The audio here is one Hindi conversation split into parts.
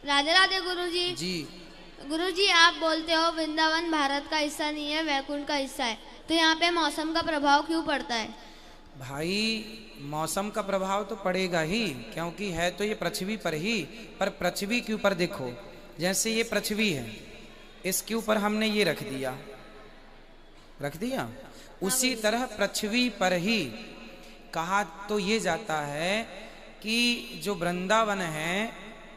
राधे राधे गुरुजी। जी गुरुजी, आप बोलते हो वृंदावन भारत का हिस्सा नहीं है, वैकुंठ का हिस्सा है, तो यहाँ पे मौसम का प्रभाव क्यों पड़ता है? भाई, मौसम का प्रभाव तो पड़ेगा ही, क्योंकि है तो ये पृथ्वी पर ही। पर पृथ्वी के ऊपर देखो, जैसे ये पृथ्वी है, इसके ऊपर हमने ये रख दिया, उसी तरह पृथ्वी पर ही कहा तो ये जाता है कि जो वृंदावन है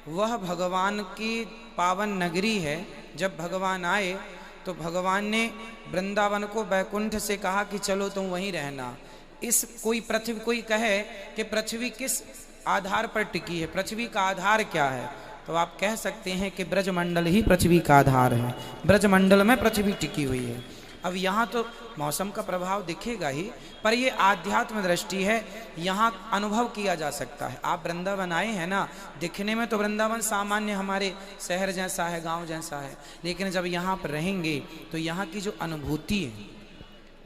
वह भगवान की पावन नगरी है। जब भगवान आए तो भगवान ने वृंदावन को बैकुंठ से कहा कि चलो तुम वहीं रहना। इस कोई कहे कि पृथ्वी किस आधार पर टिकी है, पृथ्वी का आधार क्या है, तो आप कह सकते हैं कि ब्रजमंडल ही पृथ्वी का आधार है। ब्रजमंडल में पृथ्वी टिकी हुई है। अब यहाँ तो मौसम का प्रभाव दिखेगा ही, पर ये आध्यात्म दृष्टि है, यहाँ अनुभव किया जा सकता है। आप वृंदावन आए हैं ना, दिखने में तो वृंदावन सामान्य हमारे शहर जैसा है, गांव जैसा है, लेकिन जब यहाँ पर रहेंगे तो यहाँ की जो अनुभूति है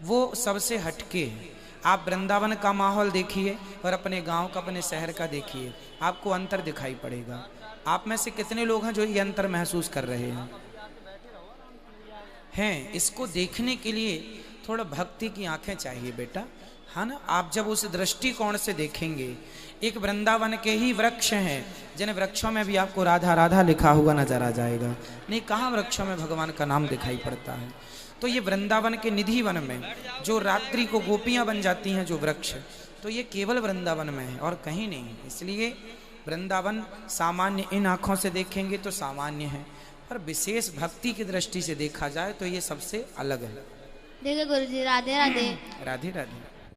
वो सबसे हटके है। आप वृंदावन का माहौल देखिए और अपने गांव का, अपने शहर का देखिए, आपको अंतर दिखाई पड़ेगा। आप में से कितने लोग हैं जो ये अंतर महसूस कर रहे हैं? इसको देखने के लिए थोड़ा भक्ति की आंखें चाहिए बेटा, है ना। आप जब उस दृष्टिकोण से देखेंगे, एक वृंदावन के ही वृक्ष हैं जिन वृक्षों में भी आपको राधा राधा लिखा हुआ नजर आ जाएगा। नहीं, कहाँ वृक्षों में भगवान का नाम दिखाई पड़ता है? तो ये वृंदावन के निधि वन में जो रात्रि को गोपियां बन जाती हैं, जो वृक्ष, तो ये केवल वृंदावन में है और कहीं नहीं। इसलिए वृंदावन सामान्य इन आंखों से देखेंगे तो सामान्य है, पर विशेष भक्ति की दृष्टि से देखा जाए तो ये सबसे अलग है। देखिए गुरुजी, राधे राधे। राधे राधे।